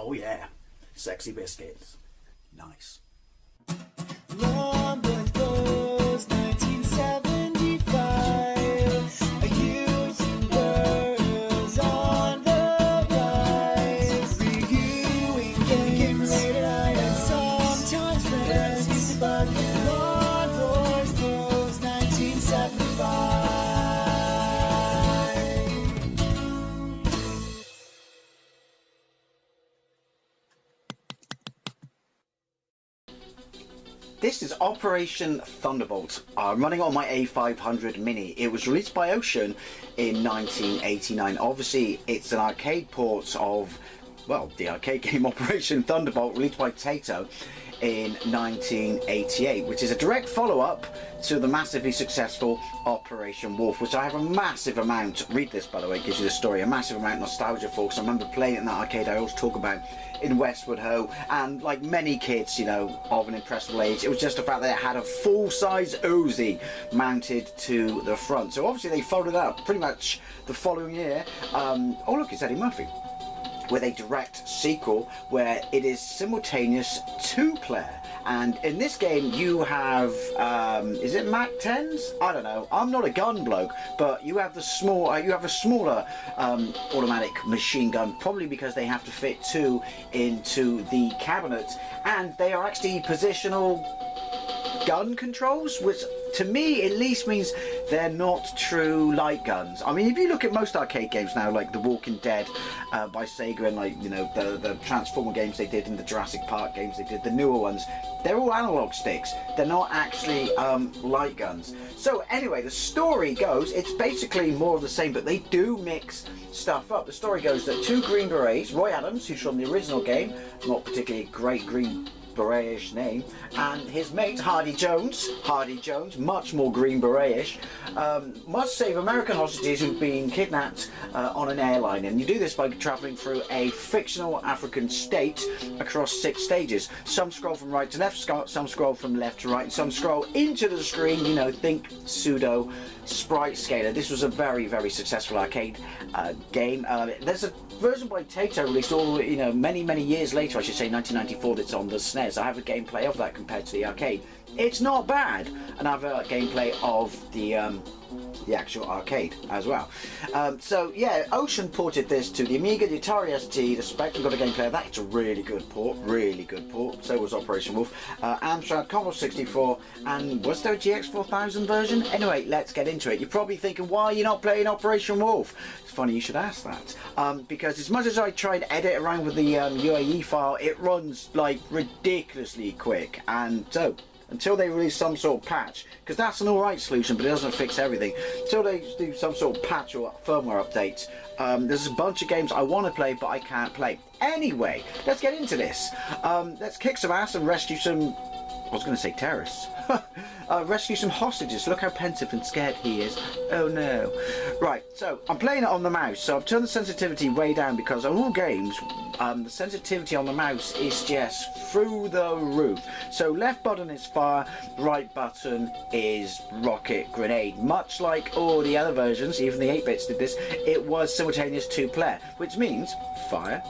Oh yeah, sexy biscuits. Nice. Long goes 1975. A YouTuber's on the rise. Reviewing games late at night and sometimes friends. But Long goes 1975. This is Operation Thunderbolt, running on my A500 Mini. It was released by Ocean in 1989. Obviously, it's an arcade port of, well, the arcade game Operation Thunderbolt, released by Taito in 1988, which is a direct follow-up to the massively successful Operation Wolf, which I have a massive amount, read this by the way, it gives you the story, a massive amount of nostalgia for, because I remember playing it in that arcade I always talk about in Westwood Ho, and like many kids, you know, of an impressionable age, it was just the fact that it had a full-size Uzi mounted to the front. So obviously they followed it up pretty much the following year. Oh look, it's Eddie Murphy, with a direct sequel where it is simultaneous two-player. And in this game you have, is it Mac 10s? I don't know. I'm not a gun bloke, but you have the small, you have a smaller automatic machine gun, probably because they have to fit two into the cabinet, and they are actually positional gun controls, which to me at least means they're not true light guns. I mean, if you look at most arcade games now, like The Walking Dead by Sega, and like, you know, the Transformer games they did and the Jurassic Park games they did, the newer ones, they're all analog sticks. They're not actually light guns. So anyway, the story goes, it's basically more of the same, but they do mix stuff up. The story goes that two Green Berets, Roy Adams, who's from the original game, not particularly a great Green Beret-ish name, and his mate Hardy Jones, much more Green Beret-ish, must save American hostages who've been kidnapped on an airline, and you do this by travelling through a fictional African state across 6 stages. Some scroll from right to left, some scroll from left to right, and some scroll into the screen, you know, think pseudo sprite scaler. This was a very, very successful arcade game. There's a version by Taito released all, you know, many years later, I should say 1994, that's on the SNES. I have a gameplay of that compared to the arcade. It's not bad. And I have a gameplay of the actual arcade as well. So yeah, Ocean ported this to the Amiga, the Atari ST, the Spectrum got a gameplay of that. It's a really good port, So was Operation Wolf. Amstrad, Commodore 64, and was there a GX4000 version? Anyway, let's get into it. You're probably thinking, why are you not playing Operation Wolf? It's funny you should ask that, because as much as I tried to edit around with the UAE file, it runs like ridiculously quick, and so until they release some sort of patch, because that's an alright solution, but it doesn't fix everything. Until they do some sort of patch or firmware update, there's a bunch of games I want to play, but I can't play. Anyway, let's get into this. Let's kick some ass and rescue some, I was going to say terrorists. Rescue some hostages. Look how pensive and scared he is. Oh no. Right, so I'm playing it on the mouse, so I've turned the sensitivity way down, because on all games, the sensitivity on the mouse is just through the roof. So left button is fire, right button is rocket grenade. Much like all the other versions, even the 8-bits did this, it was simultaneous 2-player, which means fire.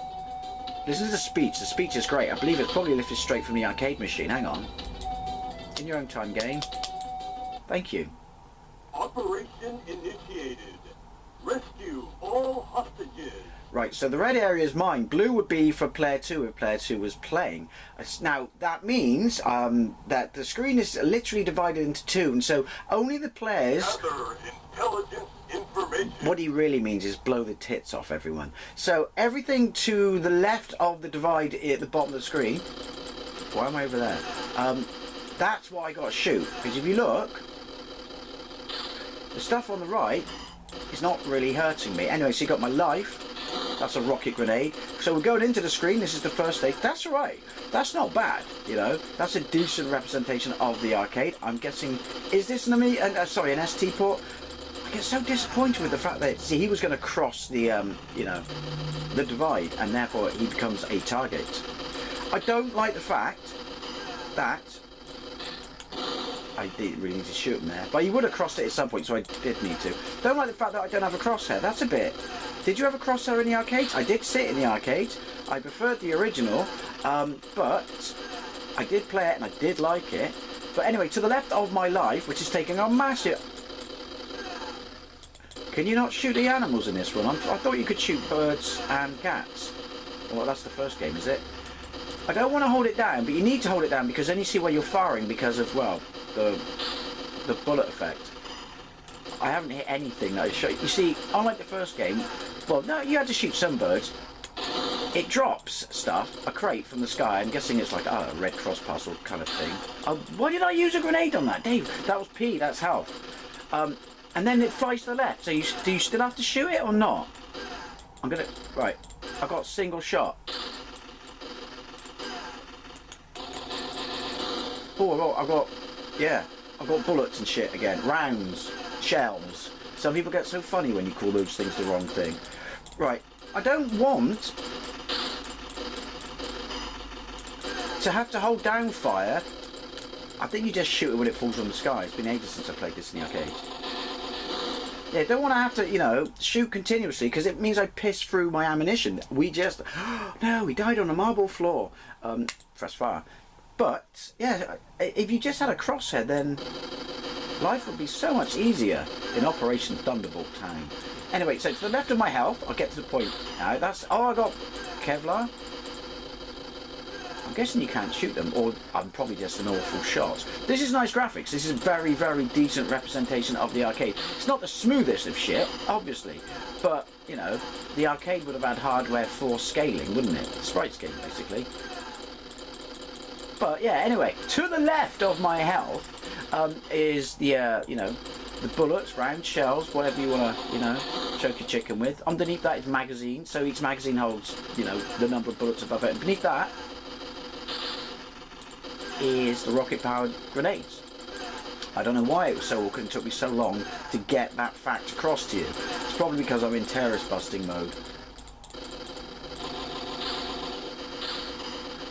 Listen to the speech is great. I believe it's probably lifted straight from the arcade machine. Hang on. In your own time, game. Thank you. Operation initiated. Rescue all hostages. Right, so the red area is mine. Blue would be for player 2 if player 2 was playing. Now, that means that the screen is literally divided into 2, and so only the players... Gather intelligence information. What he really means is blow the tits off everyone. So everything to the left of the divide at the bottom of the screen... Why am I over there? That's what I got to shoot, because if you look, the stuff on the right is not really hurting me. Anyway, so you got my life, that's a rocket grenade. So we're going into the screen, this is the first stage, that's alright, that's not bad, you know, that's a decent representation of the arcade. I'm guessing, is this an Amiga, sorry, an ST port? I get so disappointed with the fact that, see, he was going to cross the, you know, the divide, and therefore he becomes a target. I don't like the fact that I didn't really need to shoot him there, but he would have crossed it at some point, so I did need to. Don't like the fact that I don't have a crosshair. That's a bit Did you have a crosshair in the arcade? I did sit in the arcade. I preferred the original, but I did play it and I did like it. But anyway, to the left of my life, which is taking a massive... Can you not shoot the animals in this one? I thought you could shoot birds and cats. Well, that's the first game, is it? I don't want to hold it down, but you need to hold it down because then you see where you're firing because of, well, the bullet effect. I haven't hit anything that I shot. You see, unlike the first game, well, no, you had to shoot some birds. It drops stuff, a crate from the sky. I'm guessing it's like a Red Cross puzzle kind of thing. Why did I use a grenade on that, Dave? That was P, that's health. And then it flies to the left. So do you still have to shoot it or not? I'm gonna... Right, I've got a single shot. Oh, I've got... Yeah, I've got bullets and shit again. Rounds, shells. Some people get so funny when you call those things the wrong thing. Right, I don't want to have to hold down fire. I think you just shoot it when it falls from the sky. It's been ages since I played this in the arcade. Yeah, don't want to have to, you know, shoot continuously because it means I piss through my ammunition. We just... No, we died on a marble floor. Press fire. But, yeah, if you just had a crosshair, then life would be so much easier in Operation Thunderbolt time. Anyway, so to the left of my health, I'll get to the point now. That's... Oh, I got Kevlar. I'm guessing you can't shoot them, or I'm probably just an awful shot. This is nice graphics. This is very, very decent representation of the arcade. It's not the smoothest of shit, obviously, but, you know, the arcade would have had hardware for scaling, wouldn't it? Sprite scaling, basically. But, yeah, anyway, to the left of my health is the, you know, the bullets, round shells, whatever you want to, you know, choke your chicken with. Underneath that is magazine, so each magazine holds, you know, the number of bullets above it. And beneath that is the rocket-powered grenades. I don't know why it was so awkward and took me so long to get that fact across to you. It's probably because I'm in terrorist busting mode.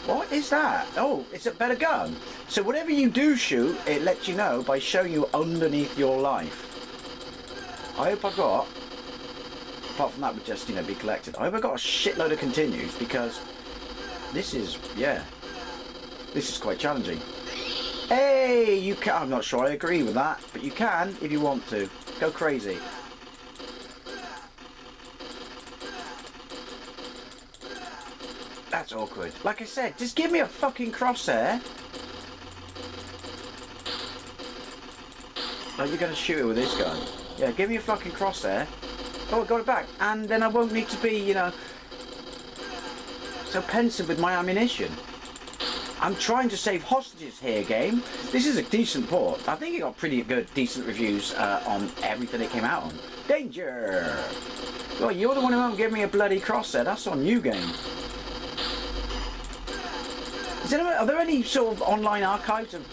What is that? Oh, it's a better gun. So whatever you do shoot, it lets you know by showing you underneath your life. I hope I got, apart from that would just, you know, be collected, I hope I got a shitload of continues because this is, yeah, this is quite challenging. Hey, you can, I'm not sure I agree with that, but you can if you want to. Go crazy. That's awkward. Like I said, just give me a fucking crosshair. Oh, you're going to shoot it with this gun. Yeah, give me a fucking crosshair. Oh, I got it back. And then I won't need to be, you know, so pensive with my ammunition. I'm trying to save hostages here, game. This is a decent port. I think it got pretty good, decent reviews on everything it came out on. Danger! Well, you're the one who won't give me a bloody crosshair. That's on you, game. Are there any sort of online archives of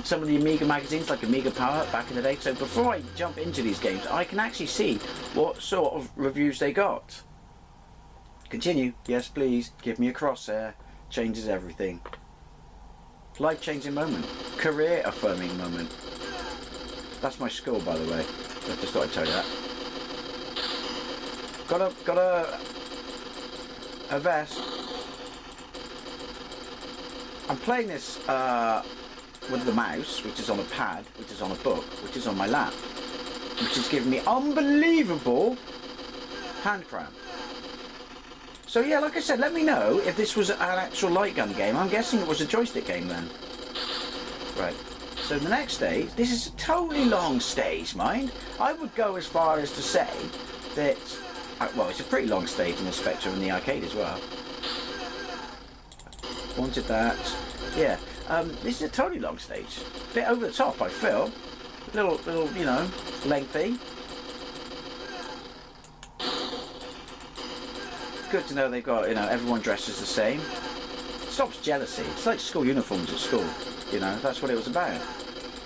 some of the Amiga magazines, like Amiga Power back in the day? So before I jump into these games, I can actually see what sort of reviews they got. Continue. Yes, please. Give me a crosshair. Changes everything. Life-changing moment. Career-affirming moment. That's my score, by the way. I just thought I'd tell you that. Got a vest. I'm playing this with the mouse, which is on a pad, which is on a book, which is on my lap, which is giving me unbelievable hand cramp. So yeah, like I said, let me know if this was an actual light gun game. I'm guessing it was a joystick game then. Right, so the next stage, this is a totally long stage, mind. I would go as far as to say that, well, it's a pretty long stage in the Spectrum in the arcade as well. Wanted that. Yeah, this is a totally long stage. Bit over the top, I feel. Little, you know, lengthy. Good to know they've got, you know, everyone dresses the same. Stops jealousy. It's like school uniforms at school. You know, that's what it was about.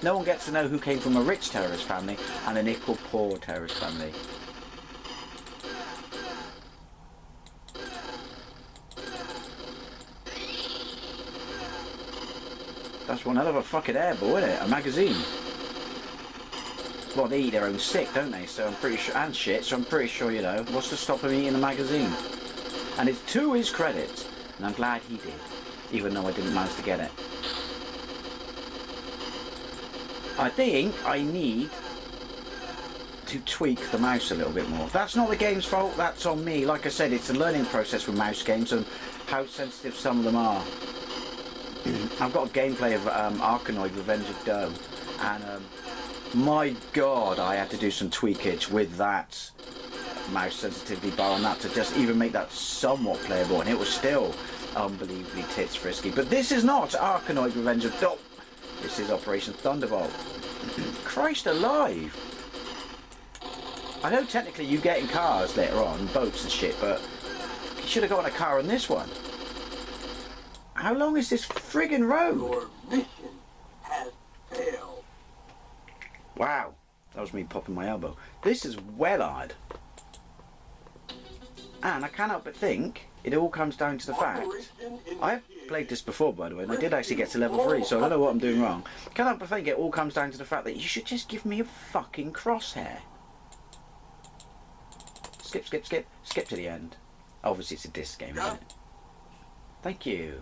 No one gets to know who came from a rich terrorist family and an equal poor terrorist family. That's one hell of a fucking airball, isn't it? A magazine. well, they eat their own sick, don't they? So I'm pretty sure, and shit, so I'm pretty sure, you know, what's to stop him eating the magazine? And it's to his credit, and I'm glad he did, even though I didn't manage to get it. I think I need to tweak the mouse a little bit more. That's not the game's fault, that's on me. Like I said, it's a learning process with mouse games and how sensitive some of them are. I've got a gameplay of Arkanoid Revenge of Doe, and my god, I had to do some tweakage with that mouse sensitivity bar on that to just even make that somewhat playable, and it was still unbelievably tits frisky. But this is not Arkanoid Revenge of Doe. This is Operation Thunderbolt. Christ alive! I know technically you get in cars later on, boats and shit, but you should have gotten a car on this one. How long is this friggin' road? Your mission has failed. Wow, that was me popping my elbow. This is well hard. And I cannot but think it all comes down to the fact, I've played this before by the way, and I did actually get to level 3, so I don't know what I'm doing wrong. Cannot but think it all comes down to the fact that you should just give me a fucking crosshair. Skip, skip, skip, skip to the end. Obviously it's a disc game, isn't it? Thank you.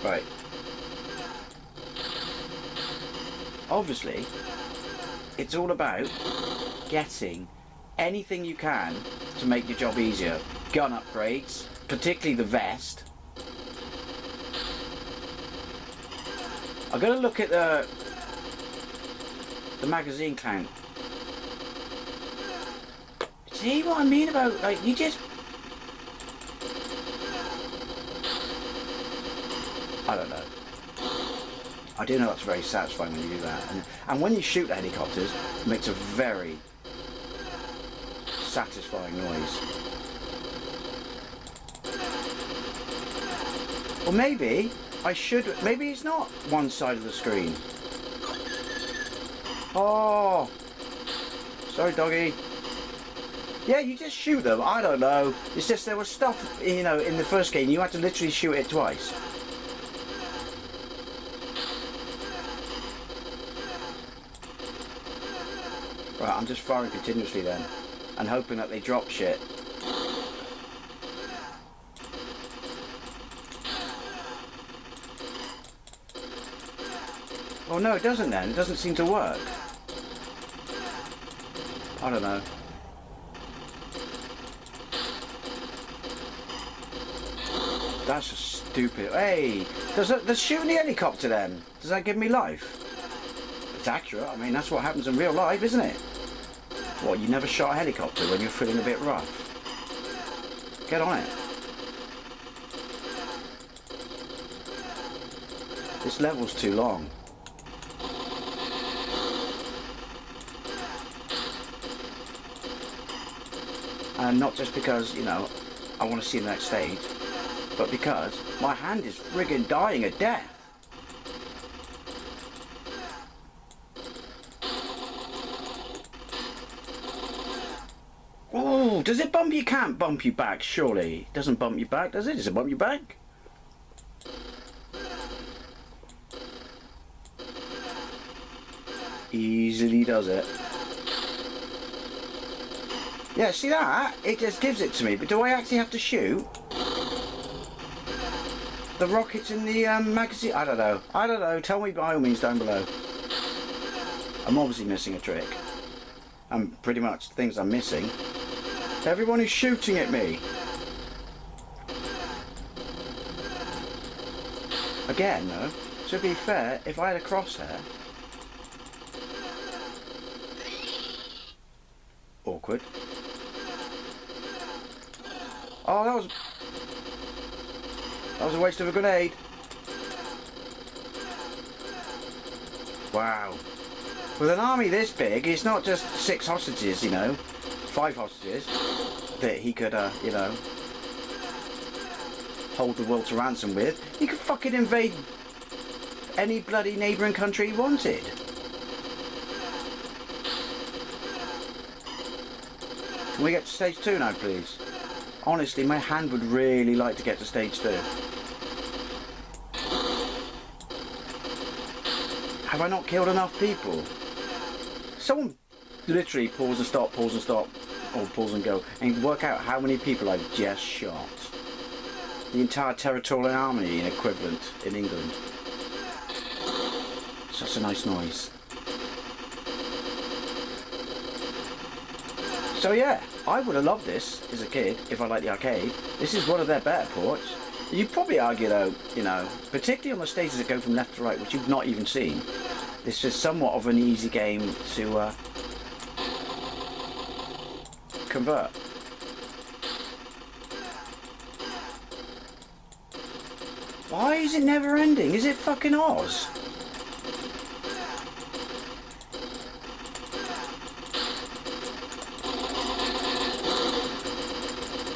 Right. Obviously, it's all about getting anything you can to make your job easier. Gun upgrades, particularly the vest. I'm going to look at the magazine count. See what I mean about, like, you just... I don't know. I do know that's very satisfying when you do that. And when you shoot the helicopters, it makes a very satisfying noise. Or maybe I should... Maybe it's not one side of the screen. Oh! Sorry, doggy. Yeah, you just shoot them. I don't know. It's just there was stuff, you know, in the first game. You had to literally shoot it twice. Right, I'm just firing continuously then, and hoping that they drop shit. Oh no, it doesn't then. It doesn't seem to work. I don't know. That's just stupid. Hey, does shooting the helicopter then? Does that give me life? It's accurate. I mean, that's what happens in real life, isn't it? What, you never shot a helicopter when you're feeling a bit rough? Get on it. This level's too long. And not just because, you know, I want to see the next stage, but because my hand is friggin' dying a death. Oh, does it bump you? Can't bump you back, surely. It doesn't bump you back, does it? Does it bump you back? Easily does it. Yeah, see that? It just gives it to me, but do I actually have to shoot the rockets in the magazine? I don't know. I don't know. Tell me by all means down below. I'm obviously missing a trick. And pretty much the things I'm missing. Everyone is shooting at me. Again, though, to be fair, if I had a crosshair... Awkward. Oh, that was a waste of a grenade. Wow. With an army this big, it's not just 6 hostages, you know, 5 hostages that he could, you know, hold the world to ransom with. He could fucking invade any bloody neighbouring country he wanted. Can we get to stage 2 now, please? Honestly, my hand would really like to get to stage 2. Have I not killed enough people? Someone literally pause and stop, or pause and go, and work out how many people I've just shot. The entire territorial army in equivalent in England. Such a nice noise. So yeah, I would have loved this as a kid if I liked the arcade. This is one of their better ports. You'd probably argue though, you know, particularly on the stages that go from left to right, which you've not even seen, this is somewhat of an easy game to convert. Why is it never ending? Is it fucking Oz?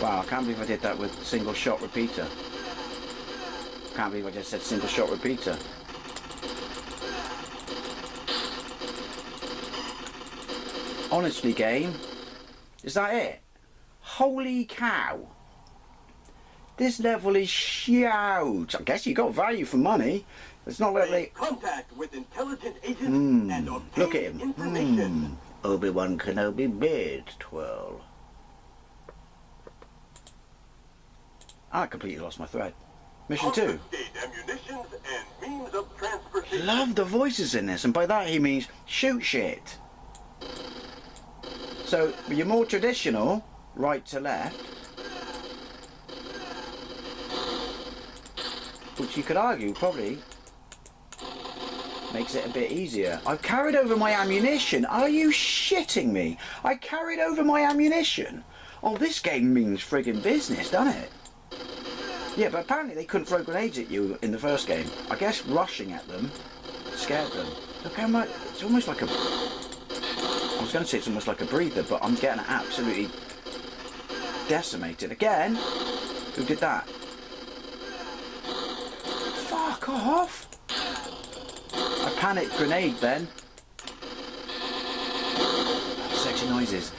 Wow, I can't believe I did that with single shot repeater. Can't believe I just said single shot repeater. Honestly, game, is that it? Holy cow! This level is huge. I guess you got value for money. It's not like contact with intelligent agents and obtain look at him. information. Obi-Wan Kenobi beard twirl. I completely lost my thread. Mission 2. Confiscate ammunitions and means of transportation. Love the voices in this, and by that he means shoot shit. So your more traditional right to left, which you could argue probably makes it a bit easier. I've carried over my ammunition. Are you shitting me? I carried over my ammunition. Oh, this game means friggin' business, doesn't it? Yeah, but apparently they couldn't throw grenades at you in the first game. I guess rushing at them scared them. Look how much, it's almost like a, I was going to say it's almost like a breather, but I'm getting absolutely decimated. Again, who did that? Fuck off! I panicked grenade then. Sexy noises.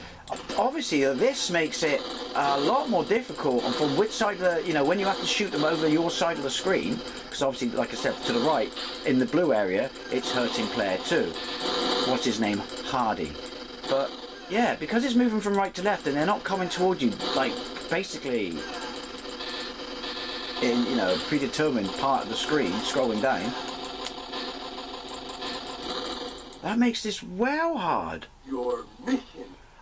Obviously, this makes it a lot more difficult on from which side of the, you know, when you have to shoot them over your side of the screen, because obviously, like I said, to the right, in the blue area, it's hurting player 2. What's his name? Hardy. But, yeah, because it's moving from right to left and they're not coming toward you, like, basically, in, you know, predetermined part of the screen, scrolling down, that makes this well hard. Your mission.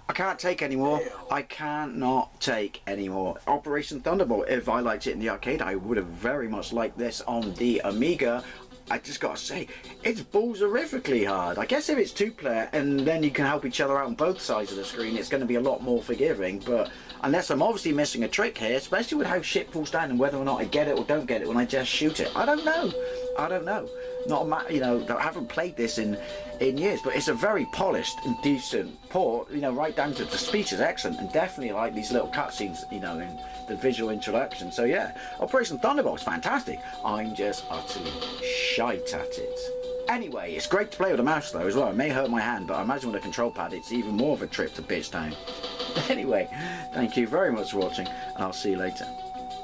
I can't take any more. I cannot take any more. Operation Thunderbolt, if I liked it in the arcade, I would have very much liked this on the Amiga. I just gotta say, it's balls-horrifically hard. I guess if it's 2-player and then you can help each other out on both sides of the screen, it's going to be a lot more forgiving. But unless I'm obviously missing a trick here, especially with how shit falls down and whether or not I get it or don't get it when I just shoot it, I don't know. I don't know. Not you know, I haven't played this in years, but it's a very polished and decent port, you know, right down to the speech is excellent, and definitely like these little cutscenes, you know, in the visual introduction. So yeah, Operation Thunderbolt is fantastic. I'm just utterly shite at it. Anyway, it's great to play with a mouse though as well. It may hurt my hand, but I imagine with a control pad it's even more of a trip to bitch down. Anyway, thank you very much for watching, and I'll see you later.